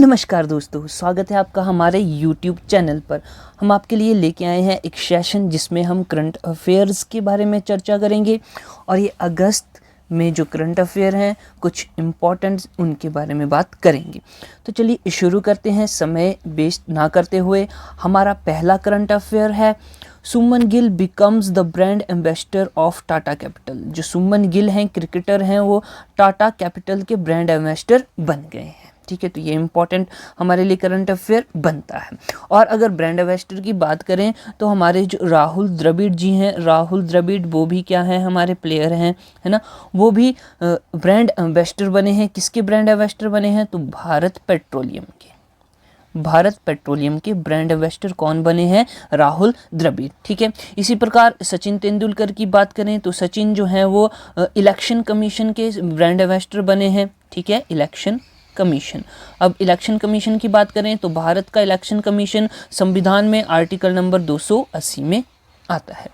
नमस्कार दोस्तों, स्वागत है आपका हमारे YouTube चैनल पर। हम आपके लिए लेके आए हैं एक सेशन जिसमें हम करंट अफेयर्स के बारे में चर्चा करेंगे और ये अगस्त में जो करंट अफेयर हैं कुछ इम्पोर्टेंट उनके बारे में बात करेंगे। तो चलिए शुरू करते हैं, समय वेस्ट ना करते हुए। हमारा पहला करंट अफेयर है, Shubman Gill becomes the brand ambassador of Tata Capital. जो सुमन गिल हैं, क्रिकेटर हैं, वो टाटा कैपिटल के ब्रांड एम्बेसडर बन गए हैं। ठीक है, तो ये इम्पोर्टेंट हमारे लिए करंट अफेयर बनता है। और अगर ब्रांड एम्बेसडर की बात करें तो हमारे जो राहुल द्रविड़ जी हैं, राहुल द्रविड़ वो भी क्या हैं, हमारे प्लेयर हैं, है ना। वो भी ब्रांड एम्बेसडर बने हैं। किसके ब्रांड एम्बेसडर बने हैं? तो भारत पेट्रोलियम के। भारत पेट्रोलियम के ब्रांड एम्बेसडर कौन बने हैं? राहुल द्रविड़। ठीक है, इसी प्रकार सचिन तेंदुलकर की बात करें तो सचिन जो हैं वो इलेक्शन कमीशन के ब्रांड एम्बेसडर बने हैं। ठीक है, इलेक्शन कमीशन। अब इलेक्शन कमीशन की बात करें तो भारत का इलेक्शन कमीशन संविधान में आर्टिकल नंबर 280 में आता है।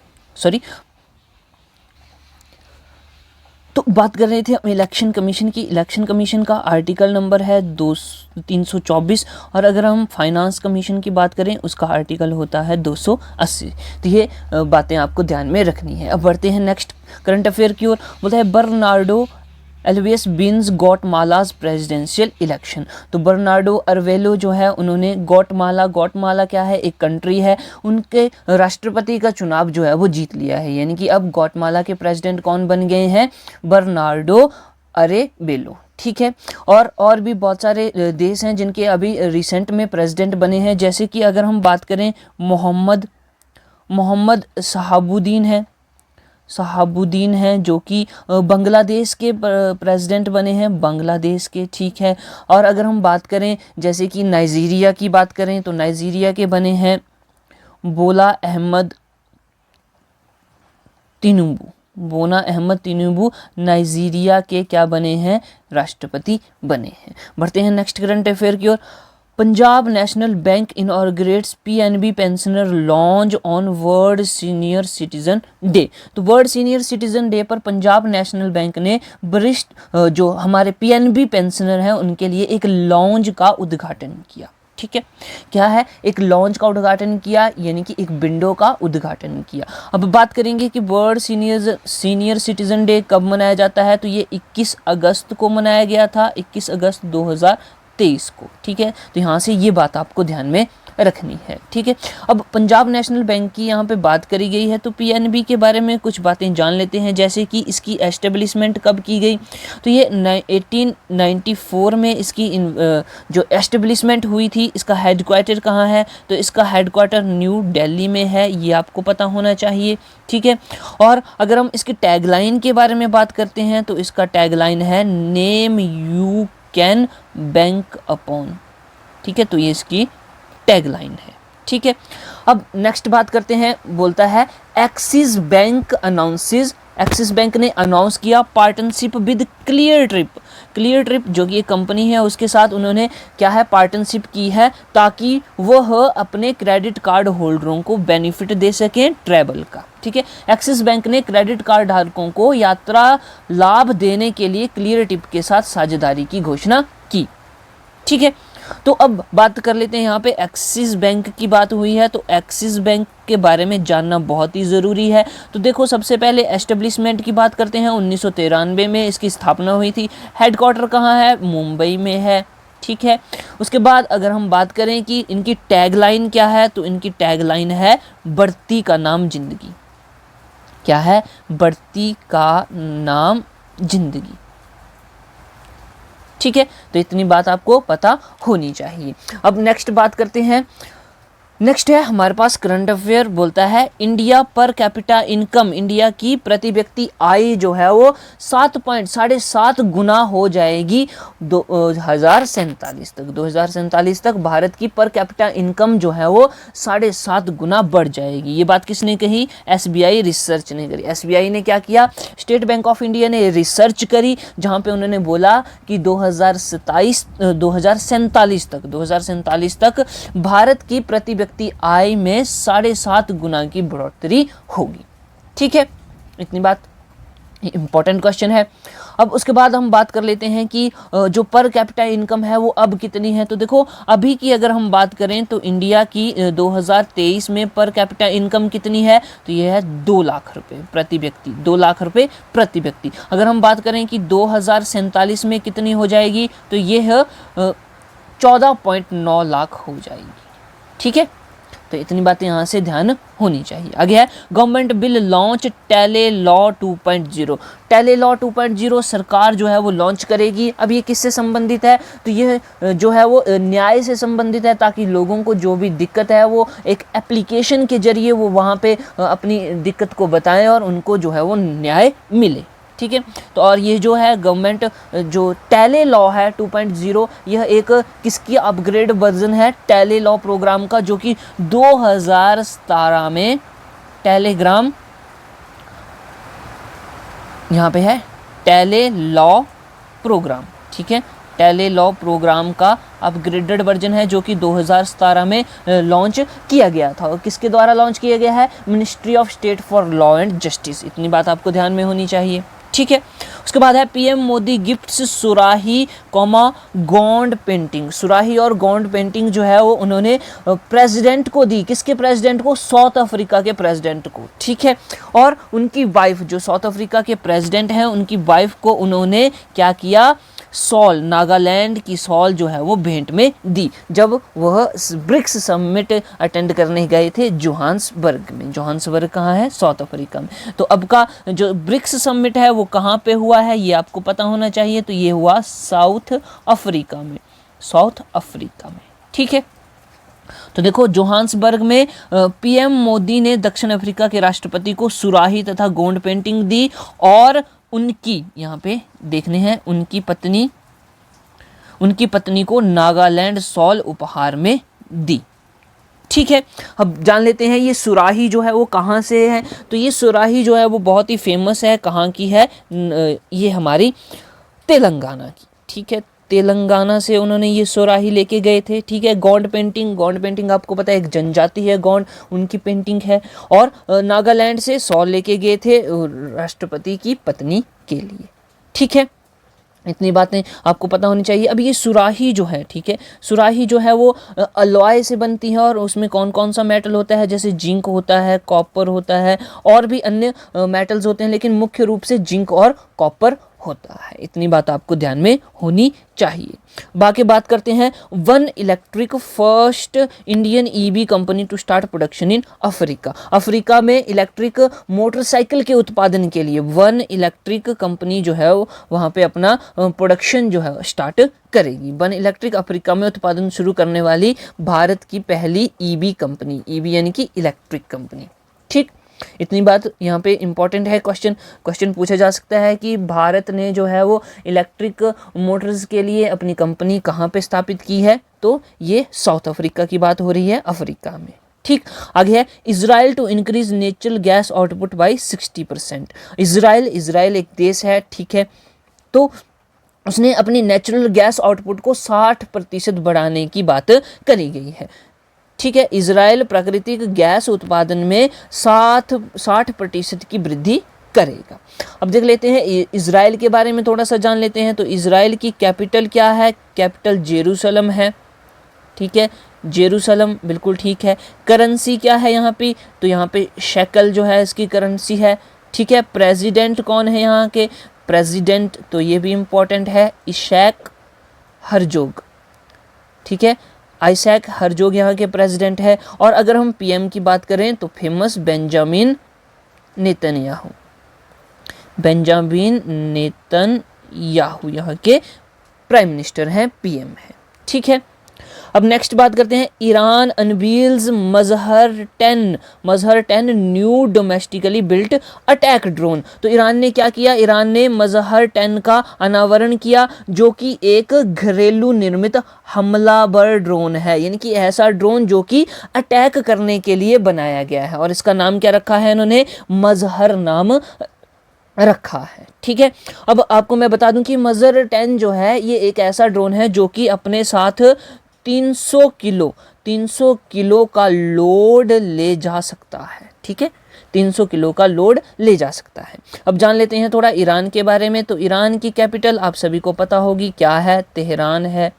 तो बात कर रहे थे हम इलेक्शन कमीशन की। इलेक्शन कमीशन का आर्टिकल नंबर है 324 और अगर हम फाइनेंस कमीशन की बात करें उसका आर्टिकल होता है 280। तो ये बातें आपको ध्यान में रखनी है। अब बढ़ते हैं नेक्स्ट करंट अफेयर की ओर। बोलता है Bernardo Alves wins Guatemala's presidential election. तो बर्नार्डो अरवेलो जो है उन्होंने गौटमाला क्या है, एक कंट्री है, उनके राष्ट्रपति का चुनाव जो है वो जीत लिया है। यानी कि अब गौटमाला के प्रेसिडेंट कौन बन गए हैं? बर्नार्डो अरेवेलो। ठीक है, और भी बहुत सारे देश हैं जिनके अभी रिसेंट में प्रेसिडेंट बने हैं। जैसे कि अगर हम बात करें मोहम्मद शहाबुद्दीन हैं जो कि बांग्लादेश के प्रेसिडेंट बने हैं, बांग्लादेश के। ठीक है, और अगर हम बात करें जैसे कि नाइजीरिया की बात करें तो नाइजीरिया के बने हैं बोला अहमद तिनुबू नाइजीरिया के क्या बने हैं? राष्ट्रपति बने हैं। बढ़ते हैं नेक्स्ट करंट अफेयर की ओर। Punjab National Bank inaugurates PNB pensioner launch on World Senior Citizen Day. तो वर्ल्ड सीनियर सिटीजन डे पर पंजाब नेशनल बैंक ने वरिष्ठ जो हमारे पीएनबी पेंशनर हैं उनके लिए एक लॉन्च का उद्घाटन किया। ठीक है, क्या है? एक लॉन्च का उद्घाटन किया, यानी कि एक विंडो का उद्घाटन किया। अब बात करेंगे कि वर्ल्ड सीनियर सिटीजन डे कब मनाया जाता है। तो ये 21 अगस्त को मनाया गया था, 21 अगस्त 2023 को। ठीक है, तो यहाँ से ये बात आपको ध्यान में रखनी है। ठीक है, अब पंजाब नेशनल बैंक की यहाँ पे बात करी गई है तो पीएनबी के बारे में कुछ बातें जान लेते हैं। जैसे कि इसकी एस्टेब्लिशमेंट कब की गई, तो ये 1894 में इसकी जो एस्टेब्लिशमेंट हुई थी। इसका हेडक्वार्टर कहाँ है? तो इसका हेडक्वार्टर न्यू दिल्ली में है, ये आपको पता होना चाहिए। ठीक है, और अगर हम इसकी टैगलाइन के बारे में बात करते हैं तो इसका टैगलाइन है name you can bank upon. ठीक है, तो ये इसकी टैगलाइन है। ठीक है, अब नेक्स्ट बात करते हैं। बोलता है एक्सिस बैंक ने अनाउंस किया पार्टनरशिप विद क्लियर ट्रिप जो कि एक कंपनी है, उसके साथ उन्होंने क्या है, पार्टनरशिप की है ताकि वह अपने क्रेडिट कार्ड होल्डरों को बेनिफिट दे सकें ट्रैवल का। ठीक है, एक्सिस बैंक ने क्रेडिट कार्ड धारकों को यात्रा लाभ देने के लिए क्लियर ट्रिप के साथ साझेदारी की घोषणा की। ठीक है, तो अब बात कर लेते हैं। यहाँ पे एक्सिस बैंक की बात हुई है तो एक्सिस बैंक के बारे में जानना बहुत ही ज़रूरी है। तो देखो, सबसे पहले एस्टेब्लिशमेंट की बात करते हैं। 1993 में इसकी स्थापना हुई थी। हेडक्वार्टर कहाँ है? मुंबई में है। ठीक है, उसके बाद अगर हम बात करें कि इनकी टैगलाइन क्या है, तो इनकी टैगलाइन है बढ़ती का नाम जिंदगी। क्या है? बढ़ती का नाम जिंदगी। ठीक है, तो इतनी बात आपको पता होनी चाहिए। अब नेक्स्ट बात करते हैं। नेक्स्ट है हमारे पास करंट अफेयर। बोलता है India per capita income, India की प्रति व्यक्ति आय जो है वो 7.7 गुना हो जाएगी 2047 तक भारत की पर कैपिटा इनकम जो है वो 7.5 गुना बढ़ जाएगी। ये बात किसने कही? एसबीआई रिसर्च ने करी। एसबीआई ने क्या किया? स्टेट बैंक ऑफ इंडिया ने रिसर्च करी जहाँ पे उन्होंने बोला कि 2047 तक भारत की प्रति व्यक्ति आय में 7.5 गुना की बढ़ोतरी होगी। ठीक है, इतनी बात इंपॉर्टेंट क्वेश्चन है। अब उसके बाद हम बात कर लेते हैं कि जो पर कैपिटा इनकम है वो अब कितनी है। तो देखो अभी की अगर हम बात करें तो इंडिया की 2023 में पर कैपिटा इनकम कितनी है, तो ये है 2 लाख रुपए प्रति व्यक्ति, 2 लाख रुपए प्रति व्यक्ति। अगर हम बात करें कि 2047 में कितनी हो जाएगी, तो ये है 14.9 लाख हो जाएगी। ठीक है, तो इतनी बातें यहाँ से ध्यान होनी चाहिए। आगे है गवर्नमेंट बिल लॉन्च टेले लॉ 2.0। टेले लॉ 2.0 सरकार जो है वो लॉन्च करेगी। अब ये किससे संबंधित है, तो ये जो है वो न्याय से संबंधित है, ताकि लोगों को जो भी दिक्कत है वो एक एप्लीकेशन के जरिए वो वहाँ पे अपनी दिक्कत को बताएं और उनको जो है वो न्याय मिले। ठीक है, तो और ये जो है गवर्नमेंट जो टेले लॉ है 2.0, यह एक किसकी अपग्रेड वर्जन है, टेले लॉ प्रोग्राम का, जो कि 2017 में टेलीग्राम यहाँ पे है टेले लॉ प्रोग्राम। ठीक है, टेले लॉ प्रोग्राम का अपग्रेडेड वर्जन है, जो कि 2017 में लॉन्च किया गया था। और किसके द्वारा लॉन्च किया गया है, ministry of state for law and justice. इतनी बात आपको ध्यान में होनी चाहिए। ठीक है, उसके बाद है पीएम मोदी गिफ्ट्स सुराही गोंड पेंटिंग। सुराही और गोंड पेंटिंग जो है वो उन्होंने प्रेसिडेंट को दी। किसके प्रेसिडेंट को, साउथ अफ्रीका के प्रेसिडेंट को। ठीक है, और उनकी वाइफ जो साउथ अफ्रीका के प्रेसिडेंट हैं, उनकी वाइफ को उन्होंने क्या किया, सॉल, नागालैंड की सॉल जो है वो भेंट में दी, जब वह ब्रिक्स समिट अटेंड करने गए थे जोहान्सबर्ग में। जोहान्सबर्ग कहाँ है, साउथ अफ्रीका में। तो अब का जो ब्रिक्स समिट है वो कहाँ पे हुआ है, ये आपको पता होना चाहिए। तो ये हुआ साउथ अफ्रीका में, साउथ अफ्रीका में। ठीक है, तो देखो जोहान्सबर्ग में पीएम मोदी ने दक्षिण अफ्रीका के राष्ट्रपति को सुराही तथा गोंड पेंटिंग दी, और उनकी यहाँ पे देखने हैं उनकी पत्नी को नागालैंड सॉल उपहार में दी। ठीक है, अब जान लेते हैं ये सुराही जो है वो कहाँ से है। तो ये सुराही जो है वो बहुत ही फेमस है, कहाँ की है, ये हमारी तेलंगाना की। ठीक है, तेलंगाना से उन्होंने ये सुराही लेके गए थे। ठीक है, गोंड पेंटिंग आपको पता है एक जनजाति है गोंड, उनकी पेंटिंग है। और नागालैंड से सॉल लेके गए थे राष्ट्रपति की पत्नी के लिए। ठीक है, इतनी बातें आपको पता होनी चाहिए। अब ये सुराही जो है, ठीक है, सुराही जो है वो अलॉय से बनती है, और उसमें कौन कौन सा मेटल होता है, जैसे जिंक होता है, कॉपर होता है, और भी अन्य मेटल्स होते हैं, लेकिन मुख्य रूप से जिंक और कॉपर होता है। इतनी बात आपको ध्यान में होनी चाहिए। बाकी बात करते हैं One Electric first Indian EV company to start production in Africa. Africa में इलेक्ट्रिक मोटरसाइकिल के उत्पादन के लिए वन इलेक्ट्रिक कंपनी जो है वो वहाँ पे अपना प्रोडक्शन जो है स्टार्ट करेगी। वन इलेक्ट्रिक अफ्रीका में उत्पादन शुरू करने वाली भारत की पहली ईवी कंपनी, ईवी यानी कि इलेक्ट्रिक कंपनी। ठीक, इतनी बात यहाँ पे इम्पॉर्टेंट है। क्वेश्चन पूछा जा सकता है कि भारत ने जो है वो इलेक्ट्रिक मोटर्स के लिए अपनी कंपनी कहाँ पे स्थापित की है, तो ये साउथ अफ्रीका की बात हो रही है, अफ्रीका में। ठीक, आगे है Israel to increase natural gas output by 60%। Israel एक देश है, ठीक है, तो उसने अपनी नेचुरल गैस आउटपुट को 60% बढ़ाने की बात करी गई है। ठीक है, इजराइल प्राकृतिक गैस उत्पादन में 60% की वृद्धि करेगा। अब देख लेते हैं इजराइल के बारे में थोड़ा सा जान लेते हैं। तो इजराइल की कैपिटल क्या है, कैपिटल जेरूसलम है। ठीक है, जेरूसलम बिल्कुल ठीक है। करेंसी क्या है यहाँ पे, तो यहाँ पे शेकल जो है इसकी करेंसी है। ठीक है, प्रेसिडेंट कौन है यहाँ के, प्रेसिडेंट तो ये भी इम्पोर्टेंट है, इशैक हरजोग। ठीक है, आइसैक हरजोग यहाँ के प्रेसिडेंट है। और अगर हम पीएम की बात करें तो फेमस बेंजामिन नेतन्याहू यहाँ के प्राइम मिनिस्टर हैं, पीएम है। ठीक है, अब नेक्स्ट बात करते हैं ईरान अनवील्स मजहर 10 new domestically built attack drone. तो ईरान ने क्या किया, ईरान ने मजहर 10 का अनावरण किया, जो कि एक घरेलू निर्मित हमलावर ड्रोन है, यानी कि ऐसा ड्रोन जो कि अटैक करने के लिए बनाया गया है। और इसका नाम क्या रखा है इन्होंने, मजहर नाम रखा है। ठीक है, अब आपको मैं बता दूं कि मजहर 10 जो है ये एक ऐसा ड्रोन है जो कि अपने साथ 300 किलो का लोड ले जा सकता है। ठीक है, 300 किलो का लोड ले जा सकता है। अब जान लेते हैं थोड़ा ईरान के बारे में। तो ईरान की कैपिटल आप सभी को पता होगी, क्या है? तेहरान है,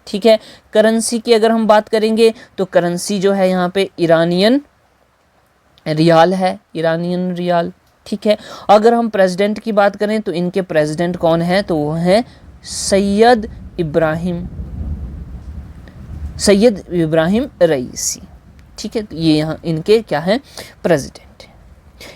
ठीक है। करेंसी की अगर हम बात करेंगे तो करेंसी जो है यहाँ पे ईरानियन रियाल है, ईरानियन रियाल, ठीक है। अगर हम प्रेसिडेंट की बात करें तो इनके प्रेसिडेंट कौन है? तो वो हैं सैयद इब्राहिम रईसी, ठीक है। तो ये यहाँ इनके क्या है? प्रेसिडेंट।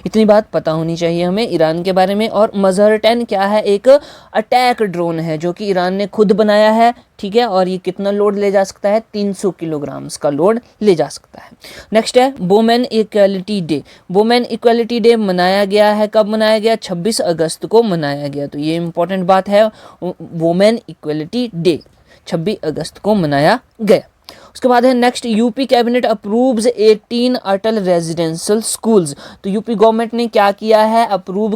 इतनी बात पता होनी चाहिए हमें ईरान के बारे में। और मजहर 10 क्या है? एक अटैक ड्रोन है जो कि ईरान ने खुद बनाया है, ठीक है। और ये कितना लोड ले जा सकता है? 300 किलोग्राम्स का लोड ले जा सकता है। नेक्स्ट है women equality day. Women equality day मनाया गया है, कब मनाया गया? 26 अगस्त को मनाया गया। तो ये इंपॉर्टेंट बात है, वुमेन इक्वालिटी डे 26 अगस्त को मनाया गया। उसके बाद है नेक्स्ट, यूपी कैबिनेट अप्रूव्स 18 अटल रेजिडेंशियल स्कूल्स। तो यूपी गवर्नमेंट ने क्या किया है? अप्रूव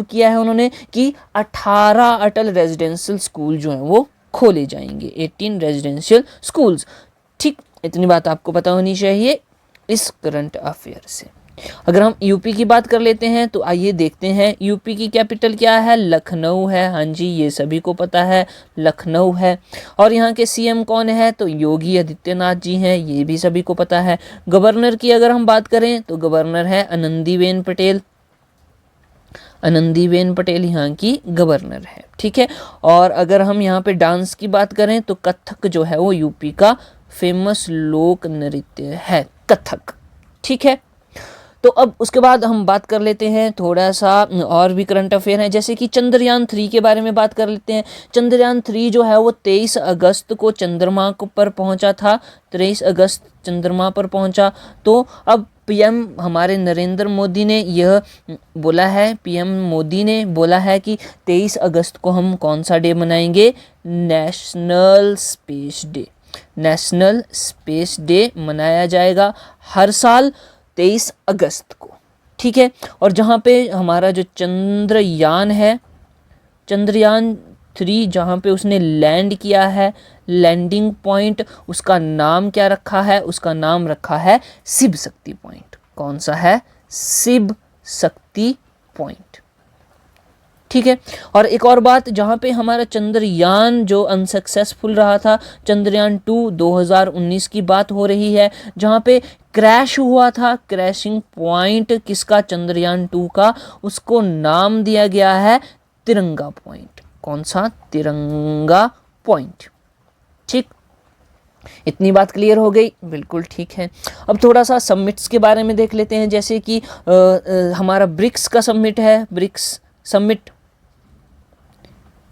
किया है उन्होंने कि 18 अटल रेजिडेंशियल स्कूल जो हैं वो खोले जाएंगे, 18 रेजिडेंशियल स्कूल्स, ठीक। इतनी बात आपको पता होनी चाहिए इस करंट अफेयर से। अगर हम यूपी की बात कर लेते हैं तो आइए देखते हैं यूपी की कैपिटल क्या है? लखनऊ है। हाँ जी, ये सभी को पता है, लखनऊ है। और यहाँ के सीएम कौन है? तो योगी आदित्यनाथ जी हैं, ये भी सभी को पता है। गवर्नर की अगर हम बात करें तो गवर्नर है आनंदीबेन पटेल यहाँ की गवर्नर है, ठीक है। और अगर हम यहाँ पे डांस की बात करें तो कथक जो है वो यूपी का फेमस लोक नृत्य है, कथक, ठीक है। तो अब उसके बाद हम बात कर लेते हैं थोड़ा सा और भी करंट अफेयर है, जैसे कि चंद्रयान 3 के बारे में बात कर लेते हैं। चंद्रयान 3 जो है वो 23 अगस्त को चंद्रमा पर पहुंचा था, 23 अगस्त चंद्रमा पर पहुंचा। तो अब पीएम हमारे नरेंद्र मोदी ने यह बोला है, पीएम मोदी ने बोला है कि 23 अगस्त को हम कौन सा डे मनाएंगे? नेशनल स्पेस डे मनाया जाएगा हर साल 23 अगस्त को, ठीक है। और जहाँ पे हमारा जो चंद्रयान 3 जहाँ पे उसने लैंड किया है, लैंडिंग पॉइंट, उसका नाम क्या रखा है? उसका नाम रखा है शिव शक्ति पॉइंट। कौन सा है? शिव शक्ति पॉइंट, ठीक है। और एक और बात, जहाँ पे हमारा चंद्रयान जो अनसक्सेसफुल रहा था, चंद्रयान 2 2019 की बात हो रही है, जहाँ पे क्रैश हुआ था, क्रैशिंग पॉइंट किसका? चंद्रयान 2 का। उसको नाम दिया गया है तिरंगा पॉइंट। कौन सा? तिरंगा पॉइंट, ठीक। इतनी बात क्लियर हो गई? बिल्कुल ठीक है। अब थोड़ा सा समिट्स के बारे में देख लेते हैं, जैसे कि हमारा ब्रिक्स का समिट है, ब्रिक्स समिट,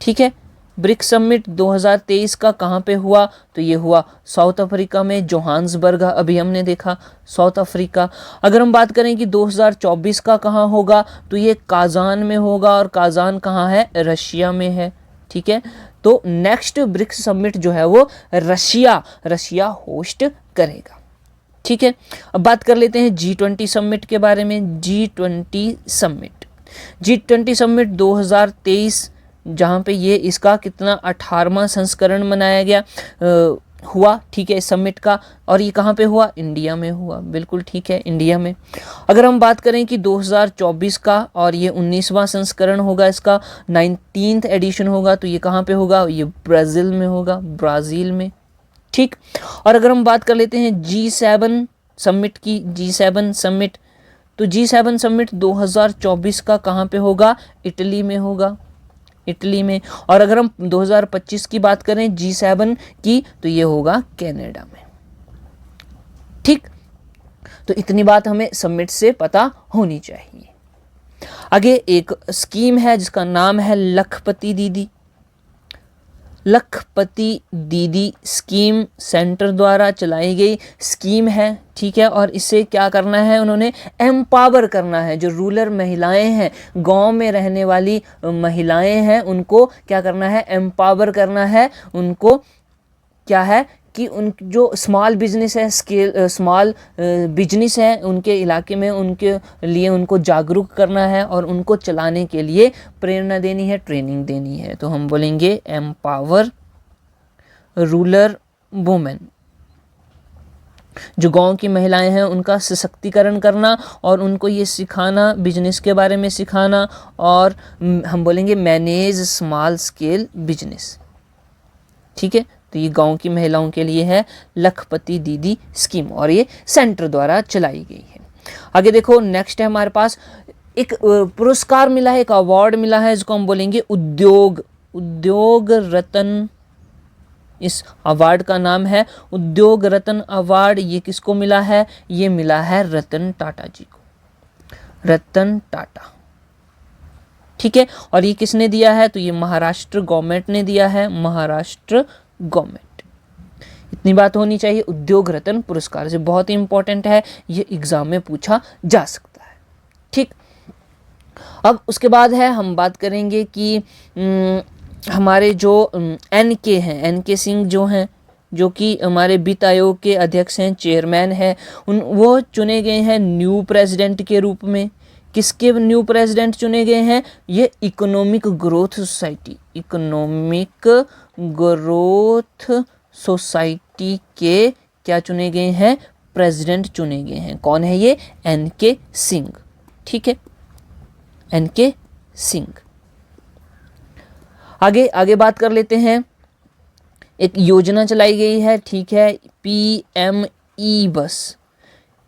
ठीक है। ब्रिक्स समिट 2023 का कहाँ पे हुआ? तो ये हुआ साउथ अफ्रीका में, जोहान्सबर्ग, अभी हमने देखा साउथ अफ्रीका। अगर हम बात करें कि 2024 का कहाँ होगा, तो ये काजान में होगा, और काजान कहाँ है? रशिया में है, ठीक है। तो नेक्स्ट ब्रिक्स समिट जो है वो रशिया होस्ट करेगा, ठीक है। अब बात कर लेते हैं G20 समिट के बारे में। G20 समिट 2023, जहाँ पे ये इसका कितना 18वां संस्करण मनाया गया हुआ, ठीक है, इस समिट का। और ये कहाँ पे हुआ? इंडिया में हुआ, बिल्कुल ठीक है, इंडिया में। अगर हम बात करें कि 2024 का, और ये 19वां संस्करण होगा, इसका 19th एडिशन होगा, तो ये कहाँ पे होगा? ये ब्राज़ील में होगा, ब्राज़ील में, ठीक। और अगर हम बात कर लेते हैं G7 समिट की, G7 समिट, तो G7 समिट 2024 का कहाँ पे होगा? इटली में होगा, इटली में। और अगर हम 2025 की बात करें G7 की, तो ये होगा कनाडा में, ठीक। तो इतनी बात हमें समिट से पता होनी चाहिए। आगे एक स्कीम है जिसका नाम है लखपति दीदी स्कीम, सेंटर द्वारा चलाई गई स्कीम है, ठीक है। और इससे क्या करना है? उन्होंने एम्पावर करना है, जो रूरल महिलाएं हैं, गांव में रहने वाली महिलाएं हैं, उनको क्या करना है? एम्पावर करना है। उनको क्या है कि उन जो स्मॉल बिजनेस है, स्मॉल बिजनेस है उनके इलाके में, उनके लिए उनको जागरूक करना है और उनको चलाने के लिए प्रेरणा देनी है, ट्रेनिंग देनी है। तो हम बोलेंगे एम्पावर रूरल वुमेन, जो गांव की महिलाएं हैं उनका सशक्तिकरण करना और उनको ये सिखाना, बिजनेस के बारे में सिखाना, और हम बोलेंगे मैनेज स्मॉल स्केल बिजनेस। ठीक है, तो ये गांव की महिलाओं के लिए है लखपति दीदी स्कीम और ये सेंटर द्वारा चलाई गई है। आगे देखो, नेक्स्ट है हमारे पास एक पुरस्कार मिला है, एक अवार्ड मिला है जिसको हम बोलेंगे उद्योग रत्न। इस अवार्ड का नाम है उद्योग रत्न अवार्ड। ये किसको मिला है? ये मिला है रतन टाटा जी को, रतन टाटा। ठीक है, और ये किसने दिया है? तो ये महाराष्ट्र गवर्नमेंट ने दिया है, महाराष्ट्र गवर्नमेंट। इतनी बात होनी चाहिए। उद्योग रत्न पुरस्कार से बहुत ही इंपॉर्टेंट है, ये एग्जाम में पूछा जा सकता है। ठीक, अब उसके बाद है हम बात करेंगे कि हमारे जो एनके हैं, एनके सिंह जो हैं, जो कि हमारे वित्त आयोग के अध्यक्ष हैं, चेयरमैन हैं, वो चुने गए हैं न्यू प्रेसिडेंट के रूप में। किसके न्यू प्रेसिडेंट चुने गए हैं? ये economic growth society, economic growth society के क्या चुने गए हैं? प्रेसिडेंट चुने गए हैं। कौन है ये? एनके सिंह। ठीक है, एनके सिंह। आगे बात कर लेते हैं। एक योजना चलाई गई है, ठीक है, पीएम ई बस,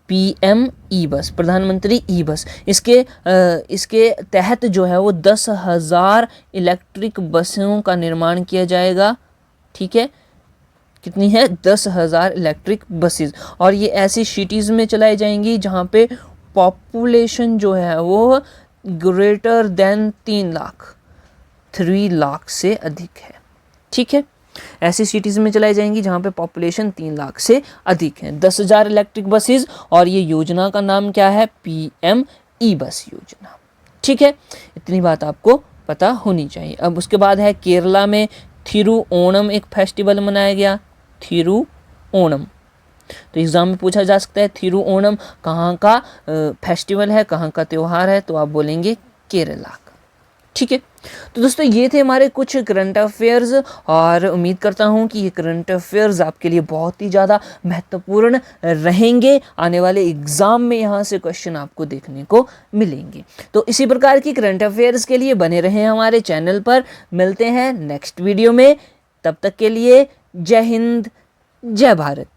पीएम ई बस, प्रधानमंत्री ई बस। इसके तहत जो है वो 10,000 इलेक्ट्रिक बसों का निर्माण किया जाएगा। ठीक है, कितनी है? 10,000 इलेक्ट्रिक बसेस, और ये ऐसी सिटीज़ में चलाई जाएंगी जहाँ पे पॉपुलेशन जो है वो ग्रेटर देन 3 लाख से अधिक है। ठीक है, ऐसी सिटीज़ में चलाई जाएंगी जहाँ पे पॉपुलेशन 3 लाख से अधिक है। 10,000 इलेक्ट्रिक बसेस, और ये योजना का नाम क्या है? पीएम ई बस योजना। ठीक है, इतनी बात आपको पता होनी चाहिए। अब उसके बाद है केरला में थिरुओणम एक फेस्टिवल मनाया गया, थिरुओणम। तो एग्जाम में पूछा जा सकता है थिरुओणम कहाँ का फेस्टिवल है, कहाँ का त्यौहार है? तो आप बोलेंगे केरला का। ठीक है, तो दोस्तों ये थे हमारे कुछ करंट अफेयर्स, और उम्मीद करता हूँ कि ये करंट अफेयर्स आपके लिए बहुत ही ज़्यादा महत्वपूर्ण रहेंगे। आने वाले एग्ज़ाम में यहाँ से क्वेश्चन आपको देखने को मिलेंगे। तो इसी प्रकार की करंट अफेयर्स के लिए बने रहें हमारे चैनल पर। मिलते हैं नेक्स्ट वीडियो में, तब तक के लिए जय हिंद, जय भारत।